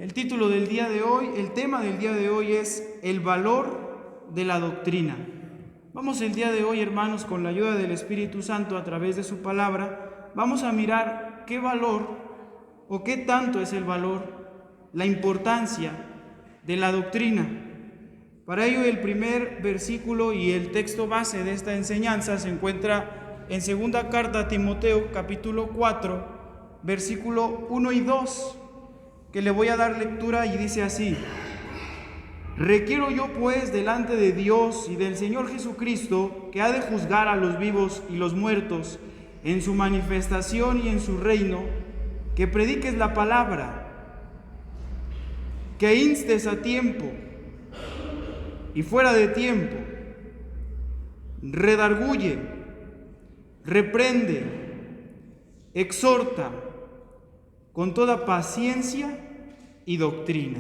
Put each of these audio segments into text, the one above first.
El título del día de hoy, el tema del día de hoy es el valor de la doctrina. Vamos el día de hoy, hermanos, con la ayuda del Espíritu Santo a través de su palabra, vamos a mirar qué valor o qué tanto es el valor, la importancia de la doctrina. Para ello, el primer versículo y el texto base de esta enseñanza se encuentra en segunda carta a Timoteo, capítulo 4, versículo 1 y 2, que le voy a dar lectura y dice así: Requiero yo pues delante de Dios y del Señor Jesucristo, que ha de juzgar a los vivos y los muertos en su manifestación y en su reino, que prediques la palabra, que instes a tiempo y fuera de tiempo, redarguye, reprende, exhorta con toda paciencia y doctrina.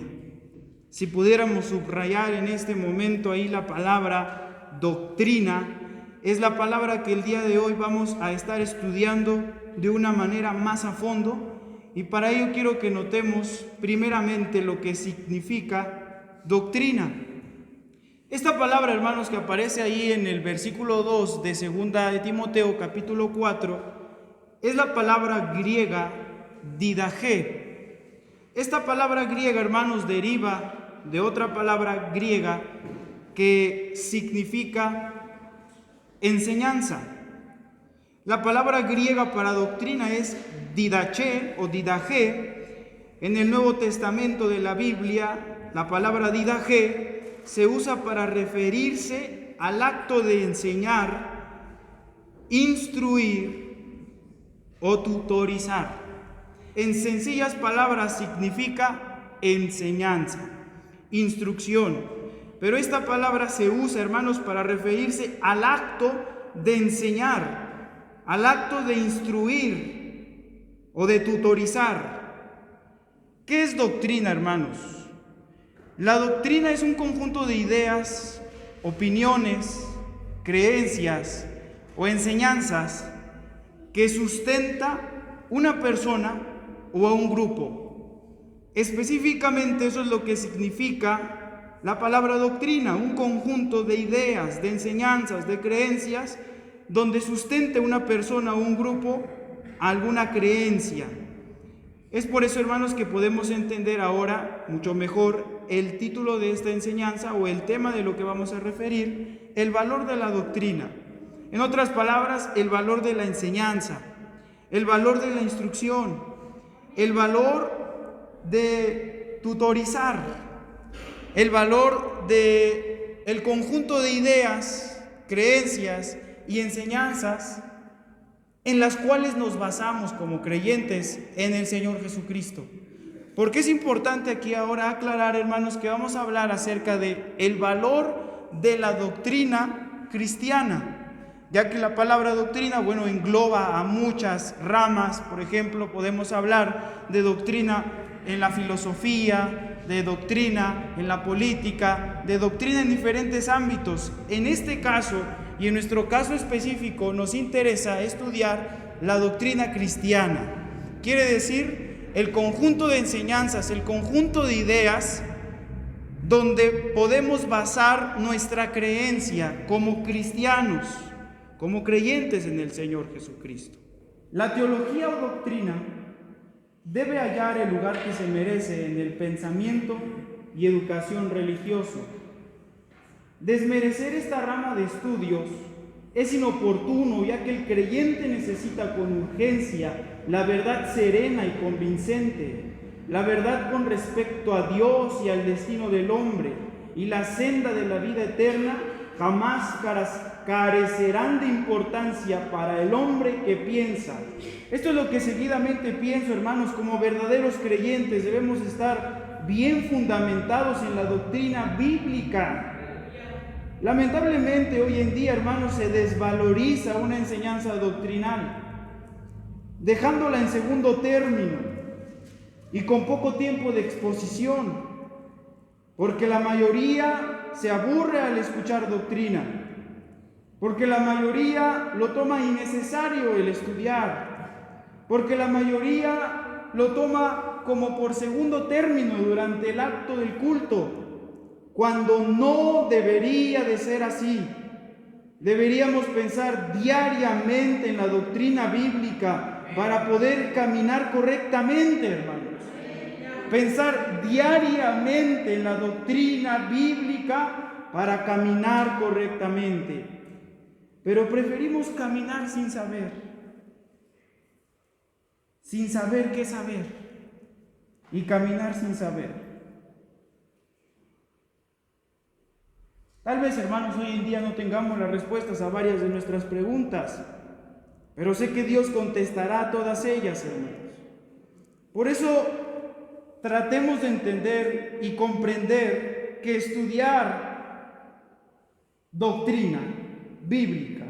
Si pudiéramos subrayar en este momento ahí la palabra doctrina, es la palabra que el día de hoy vamos a estar estudiando de una manera más a fondo, y para ello quiero que notemos primeramente lo que significa doctrina. Esta palabra, hermanos, que aparece ahí en el versículo 2 de segunda de Timoteo, capítulo 4, es la palabra griega didache. Esta palabra griega, hermanos, deriva de otra palabra griega que significa enseñanza. La palabra griega para doctrina es didache o didache. En el Nuevo Testamento de la Biblia, la palabra didache se usa para referirse al acto de enseñar, instruir o tutorizar. En sencillas palabras significa enseñanza, instrucción. Pero esta palabra se usa, hermanos, para referirse al acto de enseñar, al acto de instruir o de tutorizar. ¿Qué es doctrina, hermanos? La doctrina es un conjunto de ideas, opiniones, creencias o enseñanzas que sustenta una persona o a un grupo. Específicamente eso es lo que significa la palabra doctrina, un conjunto de ideas, de enseñanzas, de creencias, donde sustente una persona o un grupo alguna creencia. Es por eso, hermanos, que podemos entender ahora mucho mejor el título de esta enseñanza o el tema de lo que vamos a referir, el valor de la doctrina. En otras palabras, el valor de la enseñanza, el valor de la instrucción, el valor de tutorizar, el valor de el conjunto de ideas, creencias y enseñanzas en las cuales nos basamos como creyentes en el Señor Jesucristo. Porque es importante aquí ahora aclarar, hermanos, que vamos a hablar acerca de el valor de la doctrina cristiana, ya que la palabra doctrina, engloba a muchas ramas. Por ejemplo, podemos hablar de doctrina en la filosofía, de doctrina en la política, de doctrina en diferentes ámbitos. En este caso, y en nuestro caso específico, nos interesa estudiar la doctrina cristiana. Quiere decir, el conjunto de enseñanzas, el conjunto de ideas donde podemos basar nuestra creencia como cristianos, como creyentes en el Señor Jesucristo. La teología o doctrina debe hallar el lugar que se merece en el pensamiento y educación religioso. Desmerecer esta rama de estudios es inoportuno, ya que el creyente necesita con urgencia la verdad serena y convincente, la verdad con respecto a Dios y al destino del hombre, y la senda de la vida eterna jamás carecerán de importancia para el hombre que piensa. Esto es lo que seguidamente pienso, hermanos. Como verdaderos creyentes debemos estar bien fundamentados en la doctrina bíblica. Lamentablemente hoy en día, hermanos, se desvaloriza una enseñanza doctrinal, dejándola en segundo término y con poco tiempo de exposición, porque la mayoría se aburre al escuchar doctrina, porque la mayoría lo toma innecesario el estudiar, porque la mayoría lo toma como por segundo término durante el acto del culto, cuando no debería de ser así. Deberíamos pensar diariamente en la doctrina bíblica para poder caminar correctamente, hermanos. Pensar diariamente en la doctrina bíblica para caminar correctamente. Pero preferimos caminar sin saber qué saber, y caminar sin saber. Tal vez, hermanos, hoy en día no tengamos las respuestas a varias de nuestras preguntas, pero sé que Dios contestará todas ellas, hermanos. Por eso, tratemos de entender y comprender que estudiar doctrina bíblica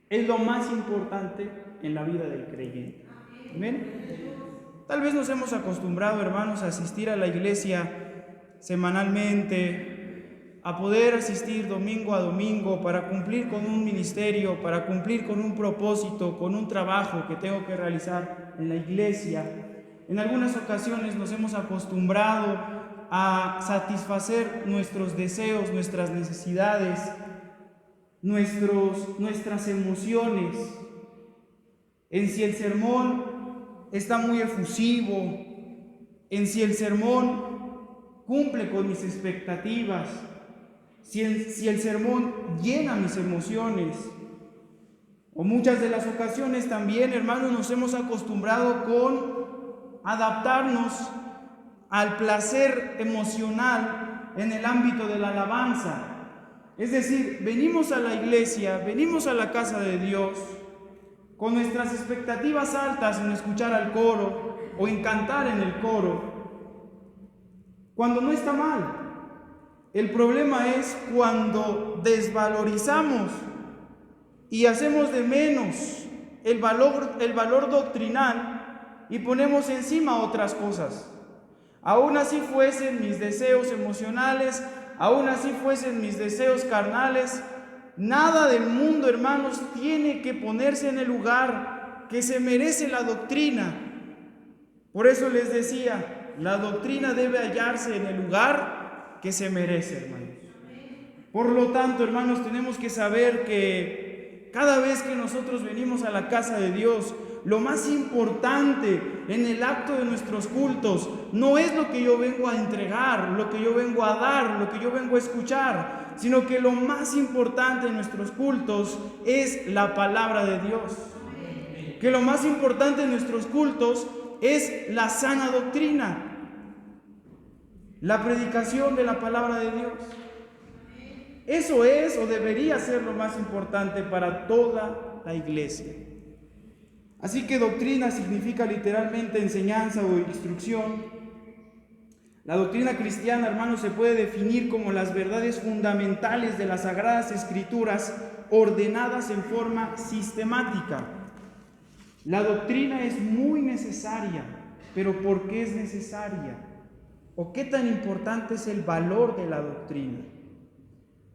es lo más importante en la vida del creyente. ¿Amén? Tal vez nos hemos acostumbrado, hermanos, a asistir a la iglesia semanalmente, a poder asistir domingo a domingo para cumplir con un ministerio, para cumplir con un propósito, con un trabajo que tengo que realizar en la iglesia. En algunas ocasiones nos hemos acostumbrado a satisfacer nuestros deseos, nuestras necesidades, nuestras emociones. En si el sermón está muy efusivo, en si el sermón cumple con mis expectativas, si el sermón llena mis emociones. O muchas de las ocasiones también, hermanos, nos hemos acostumbrado con adaptarnos al placer emocional en el ámbito de la alabanza. Es decir, venimos a la iglesia, venimos a la casa de Dios con nuestras expectativas altas en escuchar al coro o en cantar en el coro, cuando no está mal. El problema es cuando desvalorizamos y hacemos de menos el valor doctrinal y ponemos encima otras cosas. Aún así fuesen mis deseos emocionales, aún así fuesen mis deseos carnales, nada del mundo, hermanos, tiene que ponerse en el lugar que se merece la doctrina. Por eso les decía, la doctrina debe hallarse en el lugar que se merece, hermanos. Por lo tanto, hermanos, tenemos que saber que cada vez que nosotros venimos a la casa de Dios, lo más importante en el acto de nuestros cultos no es lo que yo vengo a entregar, lo que yo vengo a dar, lo que yo vengo a escuchar, sino que lo más importante en nuestros cultos es la palabra de Dios. Que lo más importante en nuestros cultos es la sana doctrina, la predicación de la palabra de Dios. Eso es o debería ser lo más importante para toda la iglesia. Así que doctrina significa literalmente enseñanza o instrucción. La doctrina cristiana, hermanos, se puede definir como las verdades fundamentales de las Sagradas Escrituras ordenadas en forma sistemática. La doctrina es muy necesaria, pero ¿por qué es necesaria? ¿O qué tan importante es el valor de la doctrina?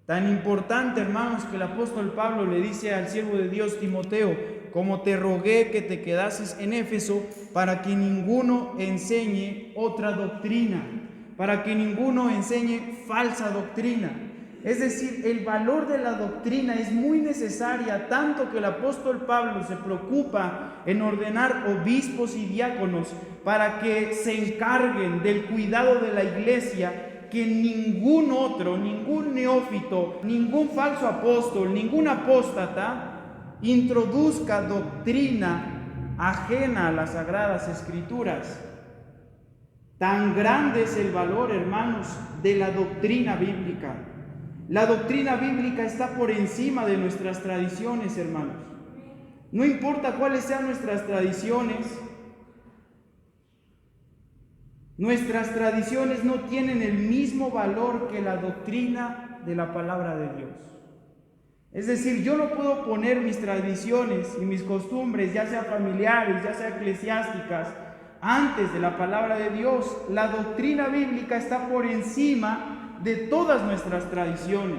Tan importante, hermanos, que el apóstol Pablo le dice al siervo de Dios Timoteo: como te rogué que te quedases en Éfeso, para que ninguno enseñe otra doctrina, para que ninguno enseñe falsa doctrina. Es decir, el valor de la doctrina es muy necesaria, tanto que el apóstol Pablo se preocupa en ordenar obispos y diáconos para que se encarguen del cuidado de la iglesia, que ningún otro, ningún neófito, ningún falso apóstol, ningún apóstata introduzca doctrina ajena a las Sagradas Escrituras. Tan grande es el valor, hermanos, de la doctrina bíblica. La doctrina bíblica está por encima de nuestras tradiciones, hermanos. No importa cuáles sean nuestras tradiciones no tienen el mismo valor que la doctrina de la palabra de Dios. Es decir, yo no puedo poner mis tradiciones y mis costumbres, ya sea familiares, ya sea eclesiásticas, antes de la palabra de Dios. La doctrina bíblica está por encima de todas nuestras tradiciones.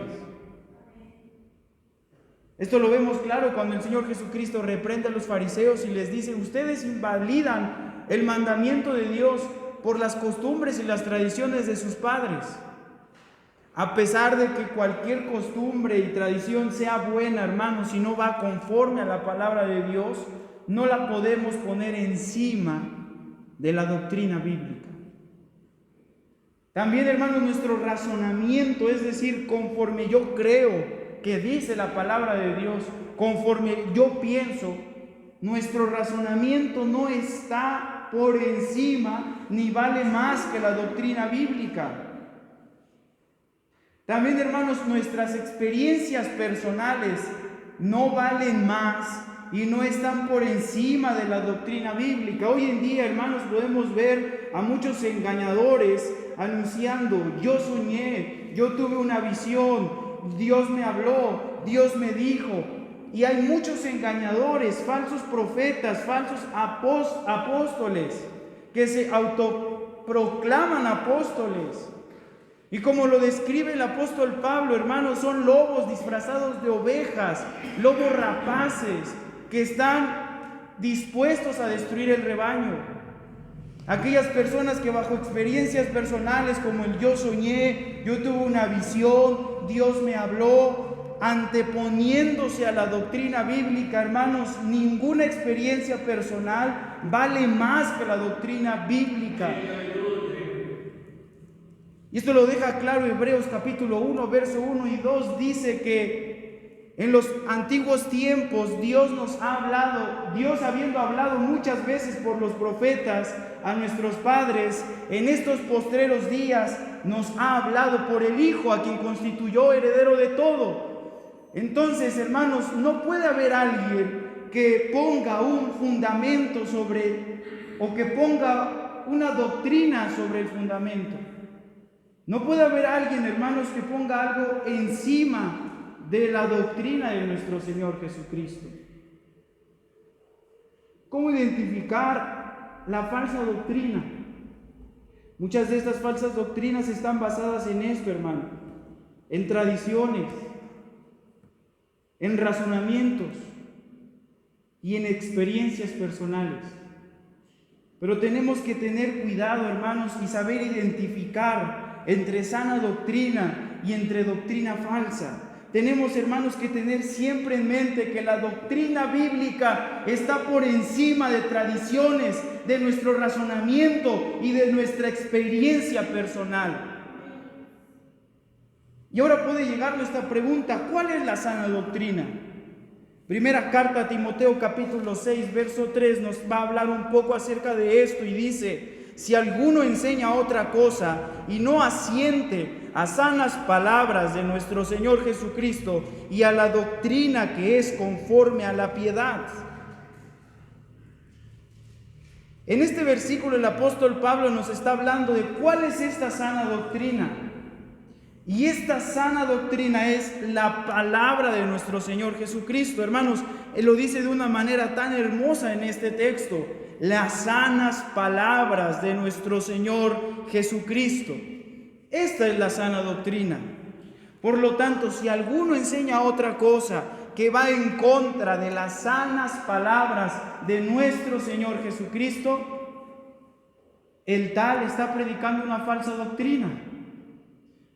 Esto lo vemos claro cuando el Señor Jesucristo reprende a los fariseos y les dice: ustedes invalidan el mandamiento de Dios por las costumbres y las tradiciones de sus padres. A pesar de que cualquier costumbre y tradición sea buena, hermanos, si no va conforme a la palabra de Dios, no la podemos poner encima de la doctrina bíblica. También, hermanos, nuestro razonamiento, es decir, conforme yo creo que dice la palabra de Dios, conforme yo pienso, nuestro razonamiento no está por encima ni vale más que la doctrina bíblica. También, hermanos, nuestras experiencias personales no valen más y no están por encima de la doctrina bíblica. Hoy en día, hermanos, podemos ver a muchos engañadores anunciando: yo soñé, yo tuve una visión, Dios me habló, Dios me dijo. Y hay muchos engañadores, falsos profetas, falsos apóstoles, que se autoproclaman apóstoles. Y como lo describe el apóstol Pablo, hermanos, son lobos disfrazados de ovejas, lobos rapaces, que están dispuestos a destruir el rebaño. Aquellas personas que bajo experiencias personales como el yo soñé, yo tuve una visión, Dios me habló, anteponiéndose a la doctrina bíblica, hermanos, ninguna experiencia personal vale más que la doctrina bíblica. Y esto lo deja claro Hebreos capítulo 1, verso 1 y 2, dice que en los antiguos tiempos Dios nos ha hablado, Dios habiendo hablado muchas veces por los profetas a nuestros padres, en estos postreros días nos ha hablado por el Hijo, a quien constituyó heredero de todo. Entonces, hermanos, no puede haber alguien que ponga un fundamento sobre, o que ponga una doctrina sobre el fundamento. No puede haber alguien, hermanos, que ponga algo encima de la doctrina de nuestro Señor Jesucristo. ¿Cómo identificar la falsa doctrina? Muchas de estas falsas doctrinas están basadas en esto, hermano, en tradiciones, en razonamientos y en experiencias personales. Pero tenemos que tener cuidado, hermanos, y saber identificar entre sana doctrina y entre doctrina falsa. Tenemos, hermanos, que tener siempre en mente que la doctrina bíblica está por encima de tradiciones, de nuestro razonamiento y de nuestra experiencia personal. Y ahora puede llegar nuestra pregunta: ¿cuál es la sana doctrina? Primera carta a Timoteo capítulo 6, verso 3 nos va a hablar un poco acerca de esto y dice: si alguno enseña otra cosa y no asiente a sanas palabras de nuestro Señor Jesucristo y a la doctrina que es conforme a la piedad. En este versículo el apóstol Pablo nos está hablando de cuál es esta sana doctrina. Y esta sana doctrina es la palabra de nuestro Señor Jesucristo. Hermanos, Él lo dice de una manera tan hermosa en este texto: las sanas palabras de nuestro Señor Jesucristo. Esta es la sana doctrina. Por lo tanto, si alguno enseña otra cosa que va en contra de las sanas palabras de nuestro Señor Jesucristo, el tal está predicando una falsa doctrina.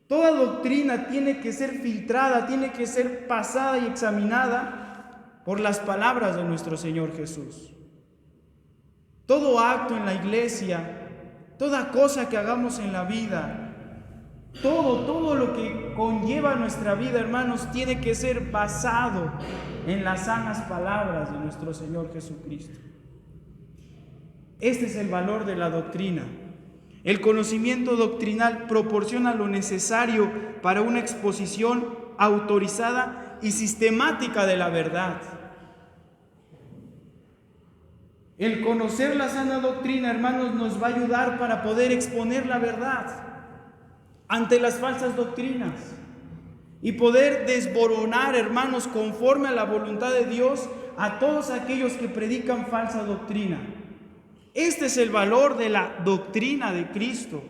Toda doctrina tiene que ser filtrada, tiene que ser pasada y examinada por las palabras de nuestro Señor Jesús. Todo acto en la iglesia, toda cosa que hagamos en la vida, todo lo que conlleva nuestra vida, hermanos, tiene que ser basado en las sanas palabras de nuestro Señor Jesucristo. Este es el valor de la doctrina. El conocimiento doctrinal proporciona lo necesario para una exposición autorizada y sistemática de la verdad. El conocer la sana doctrina, hermanos, nos va a ayudar para poder exponer la verdad ante las falsas doctrinas y poder desboronar, hermanos, conforme a la voluntad de Dios, a todos aquellos que predican falsa doctrina. Este es el valor de la doctrina de Cristo.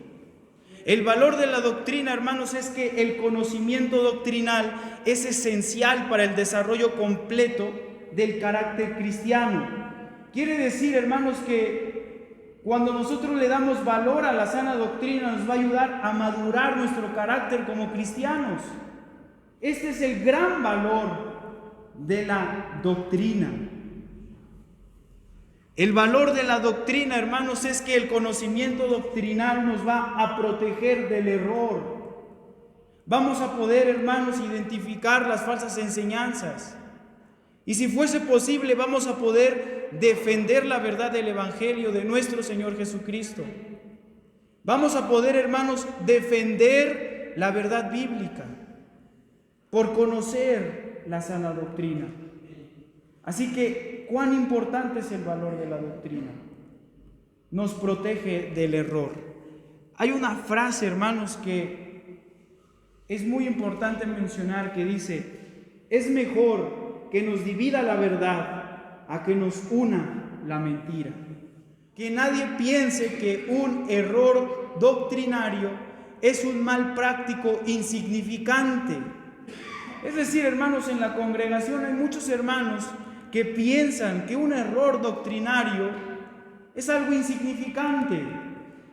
El valor de la doctrina, hermanos, es que el conocimiento doctrinal es esencial para el desarrollo completo del carácter cristiano. Quiere decir, hermanos, que Cuando nosotros le damos valor a la sana doctrina, nos va a ayudar a madurar nuestro carácter como cristianos. Este es el gran valor de la doctrina. El valor de la doctrina, hermanos, es que el conocimiento doctrinal nos va a proteger del error. Vamos a poder, hermanos, identificar las falsas enseñanzas. Y si fuese posible, vamos a poder defender la verdad del Evangelio de nuestro Señor Jesucristo. Vamos a poder, hermanos, defender la verdad bíblica por conocer la sana doctrina. Así que, ¿cuán importante es el valor de la doctrina? Nos protege del error. Hay una frase, hermanos, que es muy importante mencionar, que dice: es mejor que nos divida la verdad a que nos una la mentira. Que nadie piense que un error doctrinario es un mal práctico insignificante. Es decir, hermanos, en la congregación hay muchos hermanos que piensan que un error doctrinario es algo insignificante.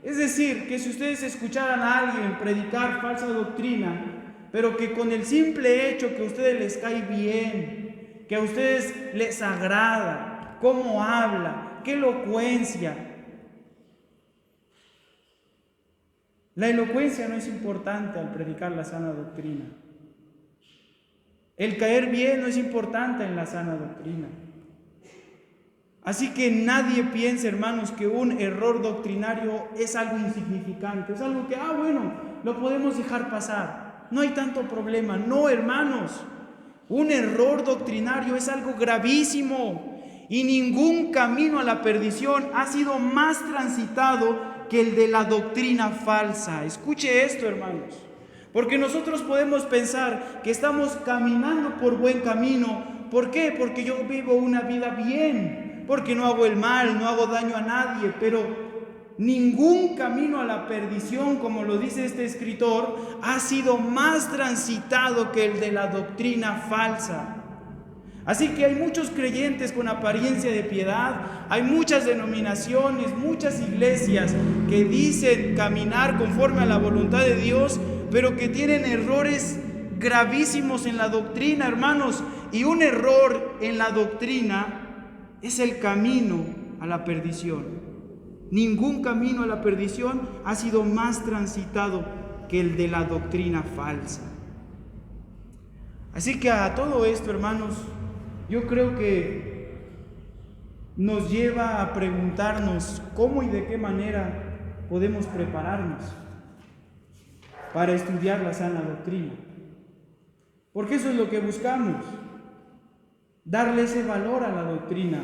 Es decir, que si ustedes escucharan a alguien predicar falsa doctrina, pero que con el simple hecho que a ustedes les cae bien, que a ustedes les agrada cómo habla, qué elocuencia. La elocuencia no es importante al predicar la sana doctrina. El caer bien no es importante en la sana doctrina. Así que nadie piense, hermanos, que un error doctrinario es algo insignificante, es algo que, bueno, lo podemos dejar pasar, no hay tanto problema. No, hermanos, un error doctrinario es algo gravísimo y ningún camino a la perdición ha sido más transitado que el de la doctrina falsa. Escuche esto, hermanos. Porque nosotros podemos pensar que estamos caminando por buen camino. ¿Por qué? Porque yo vivo una vida bien, porque no hago el mal, no hago daño a nadie. Pero ningún camino a la perdición, como lo dice este escritor, ha sido más transitado que el de la doctrina falsa. Así que hay muchos creyentes con apariencia de piedad, hay muchas denominaciones, muchas iglesias que dicen caminar conforme a la voluntad de Dios, pero que tienen errores gravísimos en la doctrina, hermanos. Y un error en la doctrina es el camino a la perdición. Ningún camino a la perdición ha sido más transitado que el de la doctrina falsa. Así que a todo esto, hermanos, yo creo que nos lleva a preguntarnos cómo y de qué manera podemos prepararnos para estudiar la sana doctrina. Porque eso es lo que buscamos, darle ese valor a la doctrina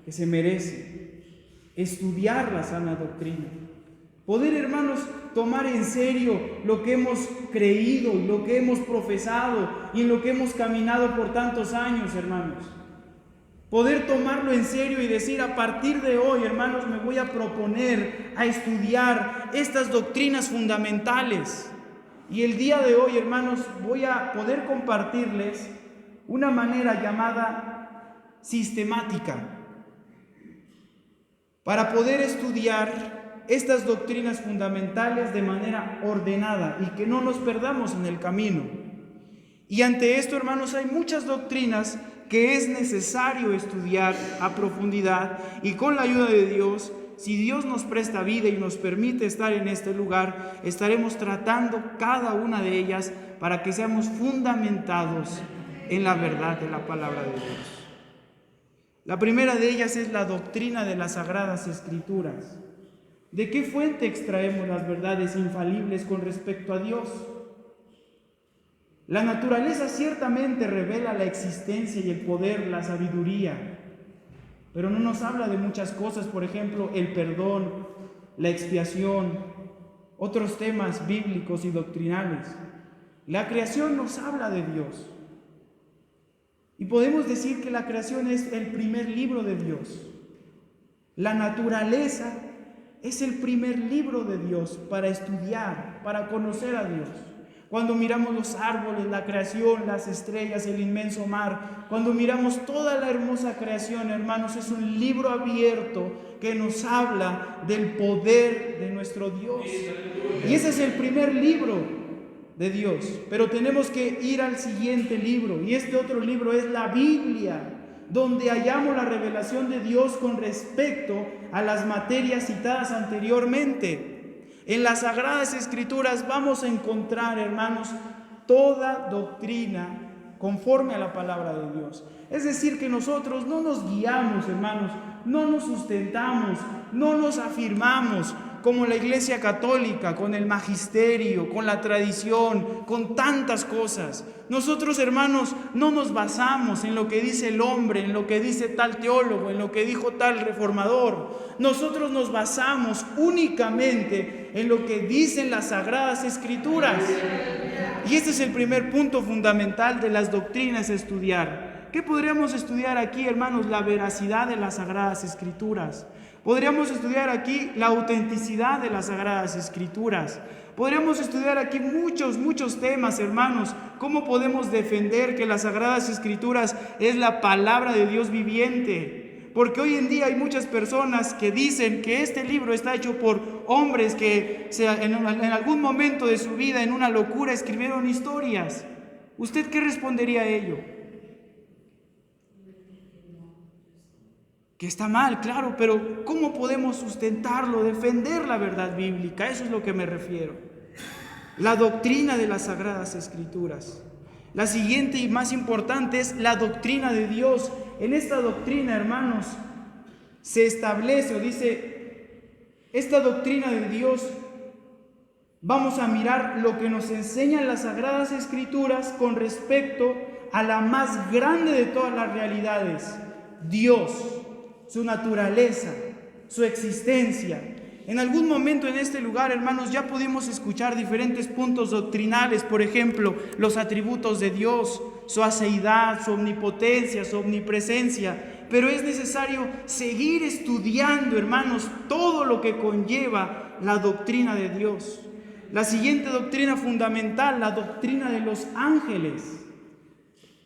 que se merece, estudiar la sana doctrina. Poder, hermanos, tomar en serio lo que hemos creído, lo que hemos profesado y en lo que hemos caminado por tantos años, hermanos. Poder tomarlo en serio y decir: a partir de hoy, hermanos, me voy a proponer a estudiar estas doctrinas fundamentales. Y el día de hoy, hermanos, voy a poder compartirles una manera llamada sistemática para poder estudiar estas doctrinas fundamentales de manera ordenada y que no nos perdamos en el camino. Y ante esto, hermanos, hay muchas doctrinas que es necesario estudiar a profundidad, y con la ayuda de Dios, si Dios nos presta vida y nos permite estar en este lugar, estaremos tratando cada una de ellas para que seamos fundamentados en la verdad de la palabra de Dios. La primera de ellas es la doctrina de las Sagradas Escrituras. ¿De qué fuente extraemos las verdades infalibles con respecto a Dios? La naturaleza ciertamente revela la existencia y el poder, la sabiduría, pero no nos habla de muchas cosas, por ejemplo, el perdón, la expiación, otros temas bíblicos y doctrinales. La creación nos habla de Dios. Y podemos decir que la creación es el primer libro de Dios. La naturaleza es el primer libro de Dios para estudiar, para conocer a Dios. Cuando miramos los árboles, la creación, las estrellas, el inmenso mar, cuando miramos toda la hermosa creación, hermanos, es un libro abierto que nos habla del poder de nuestro Dios. Y ese es el primer libro de Dios. Pero tenemos que ir al siguiente libro, y este otro libro es la Biblia, donde hallamos la revelación de Dios con respecto a las materias citadas anteriormente. En las Sagradas Escrituras vamos a encontrar, hermanos, toda doctrina conforme a la palabra de Dios. Es decir, que nosotros no nos guiamos, hermanos, no nos sustentamos, no nos afirmamos como la Iglesia Católica, con el magisterio, con la tradición, con tantas cosas. Nosotros, hermanos, no nos basamos en lo que dice el hombre, en lo que dice tal teólogo, en lo que dijo tal reformador. Nosotros nos basamos únicamente en lo que dicen las Sagradas Escrituras. Y este es el primer punto fundamental de las doctrinas a estudiar. ¿Qué podríamos estudiar aquí, hermanos? La veracidad de las Sagradas Escrituras. Podríamos estudiar aquí la autenticidad de las Sagradas Escrituras. Podríamos estudiar aquí muchos temas, hermanos. ¿Cómo podemos defender que las Sagradas Escrituras es la palabra de Dios viviente? Porque hoy en día hay muchas personas que dicen que este libro está hecho por hombres que en algún momento de su vida, en una locura, escribieron historias. ¿Usted qué respondería a ello? Que está mal, claro, pero ¿cómo podemos sustentarlo, defender la verdad bíblica? Eso es lo que me refiero. La doctrina de las Sagradas Escrituras. La siguiente y más importante es la doctrina de Dios. En esta doctrina, hermanos, se establece o dice, esta doctrina de Dios, vamos a mirar lo que nos enseñan las Sagradas Escrituras con respecto a la más grande de todas las realidades, Dios, su naturaleza, su existencia. En algún momento en este lugar, hermanos, ya pudimos escuchar diferentes puntos doctrinales, por ejemplo, los atributos de Dios, su aceidad, su omnipotencia, su omnipresencia, pero es necesario seguir estudiando, hermanos, todo lo que conlleva la doctrina de Dios. La siguiente doctrina fundamental, la doctrina de los ángeles.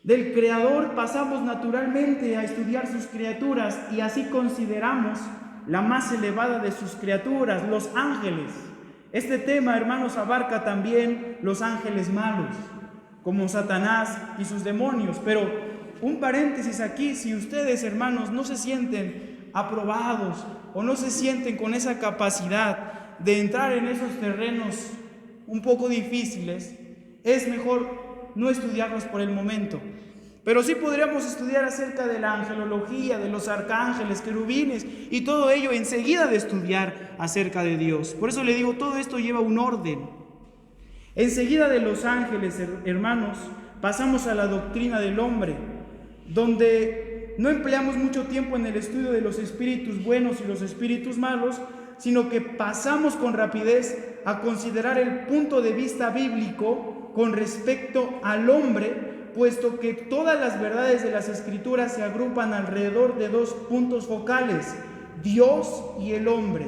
Del Creador pasamos naturalmente a estudiar sus criaturas y así consideramos la más elevada de sus criaturas, los ángeles. Este tema, hermanos, abarca también los ángeles malos, como Satanás y sus demonios. Pero un paréntesis aquí, si ustedes, hermanos, no se sienten aprobados o no se sienten con esa capacidad de entrar en esos terrenos un poco difíciles, es mejor no estudiarlos por el momento. Pero sí podríamos estudiar acerca de la angelología, de los arcángeles, querubines y todo ello enseguida de estudiar acerca de Dios. Por eso le digo, todo esto lleva un orden. Enseguida de los ángeles, hermanos, pasamos a la doctrina del hombre, donde no empleamos mucho tiempo en el estudio de los espíritus buenos y los espíritus malos, sino que pasamos con rapidez a considerar el punto de vista bíblico con respecto al hombre, puesto que todas las verdades de las Escrituras se agrupan alrededor de dos puntos focales, Dios y el hombre.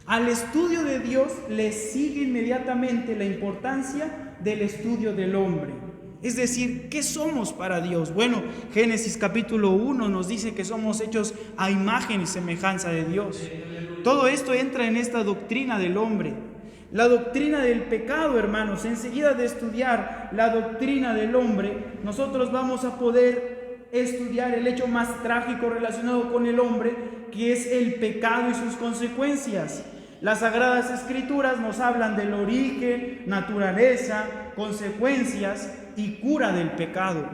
Al estudio de Dios le sigue inmediatamente la importancia del estudio del hombre. Es decir, ¿qué somos para Dios? Bueno, Génesis capítulo 1 nos dice que somos hechos a imagen y semejanza de Dios. Todo esto entra en esta doctrina del hombre. La doctrina del pecado, hermanos, enseguida de estudiar la doctrina del hombre, nosotros vamos a poder estudiar el hecho más trágico relacionado con el hombre, que es el pecado y sus consecuencias. Las Sagradas Escrituras nos hablan del origen, naturaleza, consecuencias y cura del pecado.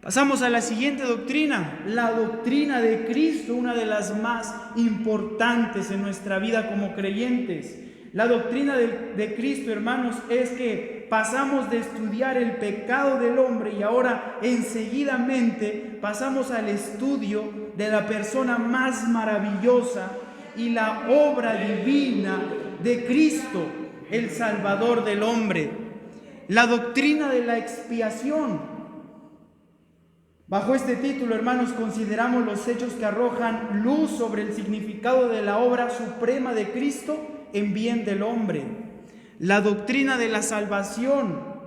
Pasamos a la siguiente doctrina, la doctrina de Cristo, una de las más importantes en nuestra vida como creyentes. La doctrina de Cristo, hermanos, es que pasamos de estudiar el pecado del hombre y ahora enseguidamente pasamos al estudio de la persona más maravillosa y la obra divina de Cristo, el Salvador del hombre. La doctrina de la expiación. Bajo este título, hermanos, consideramos los hechos que arrojan luz sobre el significado de la obra suprema de Cristo en bien del hombre. La doctrina de la salvación.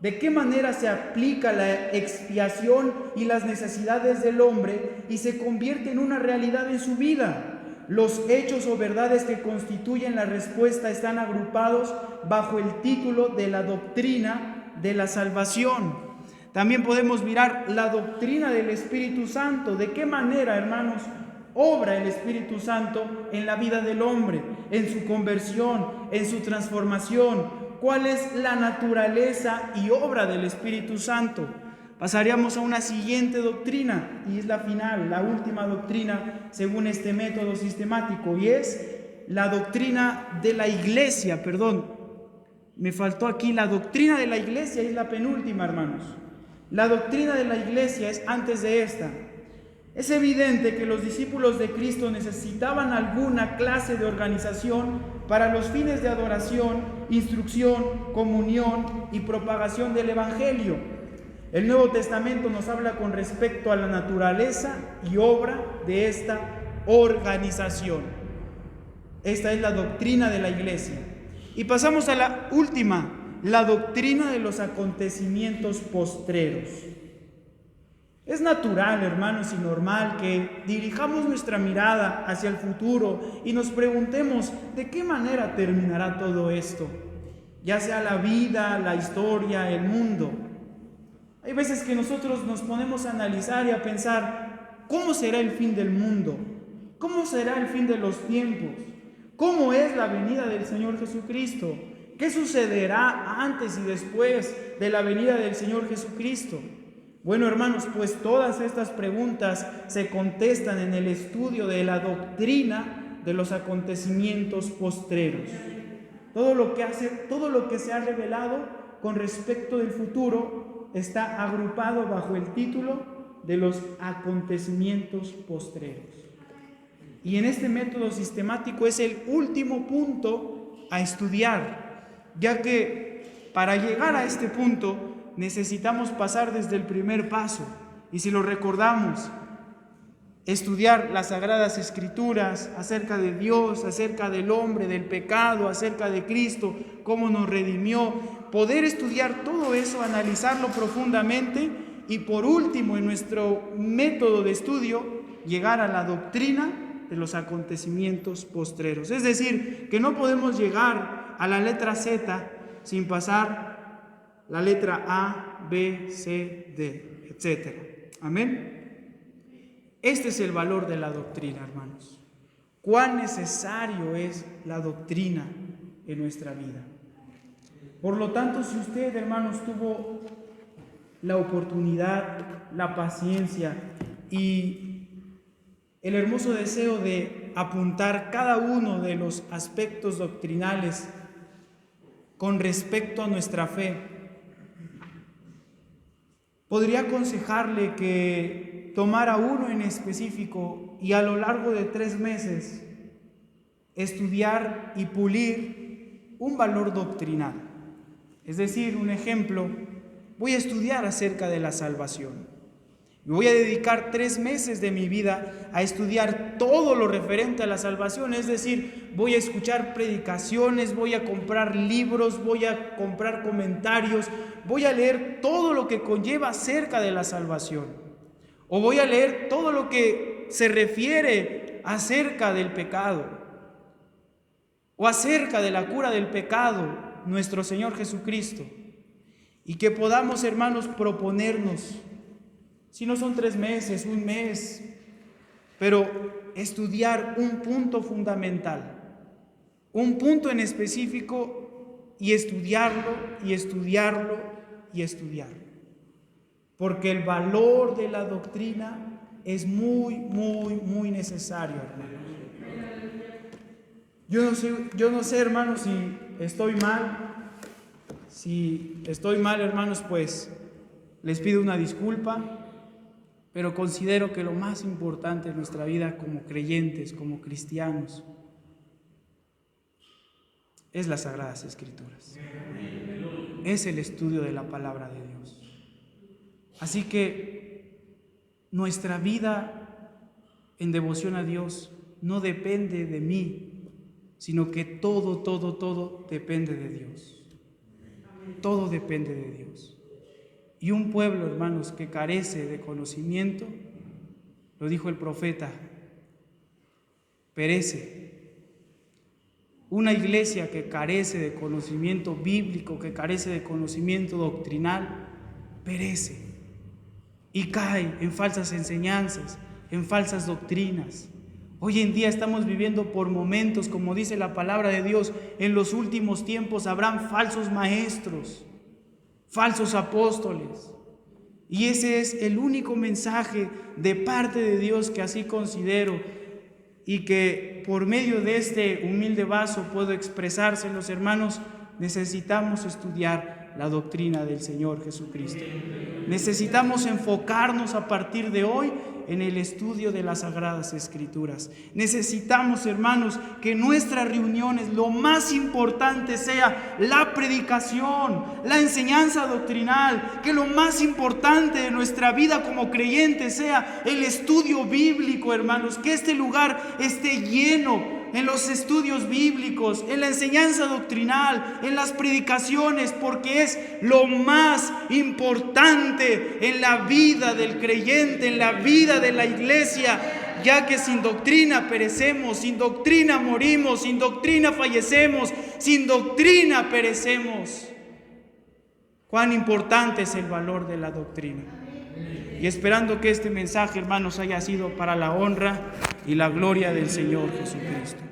¿De qué manera se aplica la expiación y las necesidades del hombre y se convierte en una realidad en su vida? Los hechos o verdades que constituyen la respuesta están agrupados bajo el título de la doctrina de la salvación. También podemos mirar la doctrina del Espíritu Santo. ¿De qué manera, hermanos, obra el Espíritu Santo en la vida del hombre, en su conversión, en su transformación? ¿Cuál es la naturaleza y obra del Espíritu Santo? Pasaríamos a una siguiente doctrina, y es la final, la última doctrina según este método sistemático, y es la doctrina de la iglesia. Me faltó aquí la doctrina de la iglesia, es la penúltima, hermanos. La doctrina de la iglesia es antes de esta. Es evidente que los discípulos de Cristo necesitaban alguna clase de organización para los fines de adoración, instrucción, comunión y propagación del Evangelio. El Nuevo Testamento nos habla con respecto a la naturaleza y obra de esta organización. Esta es la doctrina de la iglesia. Y pasamos a la última, la doctrina de los acontecimientos postreros. Es natural, hermanos, y normal que dirijamos nuestra mirada hacia el futuro y nos preguntemos de qué manera terminará todo esto, ya sea la vida, la historia, el mundo. Hay veces que nosotros nos ponemos a analizar y a pensar, ¿cómo será el fin del mundo? ¿Cómo será el fin de los tiempos? ¿Cómo es la venida del Señor Jesucristo? ¿Qué sucederá antes y después de la venida del Señor Jesucristo? Bueno, hermanos, pues todas estas preguntas se contestan en el estudio de la doctrina de los acontecimientos postreros. Todo lo que se ha revelado con respecto del futuro está agrupado bajo el título de los acontecimientos postreros. Y en este método sistemático es el último punto a estudiar, ya que para llegar a este punto necesitamos pasar desde el primer paso. Y si lo recordamos, estudiar las Sagradas Escrituras acerca de Dios, acerca del hombre, del pecado, acerca de Cristo, cómo nos redimió, poder estudiar todo eso, analizarlo profundamente y por último en nuestro método de estudio llegar a la doctrina de los acontecimientos postreros. Es decir, que no podemos llegar a la letra Z sin pasar la letra A, B, C, D, etc. Amén. Este es el valor de la doctrina, hermanos. Cuán necesario es la doctrina en nuestra vida. Por lo tanto, si usted, hermanos, tuvo la oportunidad, la paciencia y el hermoso deseo de apuntar cada uno de los aspectos doctrinales con respecto a nuestra fe, podría aconsejarle que tomara uno en específico y a lo largo de 3 meses estudiar y pulir un valor doctrinal. Es decir, un ejemplo, voy a estudiar acerca de la salvación. Me voy a dedicar 3 meses de mi vida a estudiar todo lo referente a la salvación, es decir, voy a escuchar predicaciones, voy a comprar libros, voy a comprar comentarios, voy a leer todo lo que conlleva acerca de la salvación, o voy a leer todo lo que se refiere acerca del pecado, o acerca de la cura del pecado, nuestro Señor Jesucristo, y que podamos, hermanos, proponernos, si no son 3 meses, 1 mes, pero estudiar un punto fundamental, un punto en específico y estudiarlo y estudiarlo y estudiarlo. Porque el valor de la doctrina es muy, muy, muy necesario, hermanos. Yo no sé, hermanos, si estoy mal. Si estoy mal, hermanos, pues les pido una disculpa. Pero considero que lo más importante en nuestra vida como creyentes, como cristianos, es las Sagradas Escrituras. Es el estudio de la palabra de Dios. Así que nuestra vida en devoción a Dios no depende de mí, sino que todo depende de Dios. Todo depende de Dios. Y un pueblo, hermanos, que carece de conocimiento, lo dijo el profeta, perece. Una iglesia que carece de conocimiento bíblico, que carece de conocimiento doctrinal, perece y cae en falsas enseñanzas, en falsas doctrinas. Hoy en día estamos viviendo por momentos, como dice la palabra de Dios, en los últimos tiempos habrán falsos maestros, falsos apóstoles. Y ese es el único mensaje de parte de Dios que así considero y que por medio de este humilde vaso puedo expresárselos, hermanos. Necesitamos estudiar la doctrina del Señor Jesucristo. Necesitamos enfocarnos a partir de hoy en el estudio de las Sagradas Escrituras. Necesitamos, hermanos, que nuestras reuniones lo más importante sea la predicación, la enseñanza doctrinal, que lo más importante de nuestra vida como creyentes sea el estudio bíblico, hermanos, que este lugar esté lleno en los estudios bíblicos, en la enseñanza doctrinal, en las predicaciones, porque es lo más importante en la vida del creyente, en la vida de la iglesia, ya que sin doctrina perecemos, sin doctrina morimos, sin doctrina fallecemos, sin doctrina perecemos. Cuán importante es el valor de la doctrina. Y esperando que este mensaje, hermanos, haya sido para la honra y la gloria del Señor Jesucristo.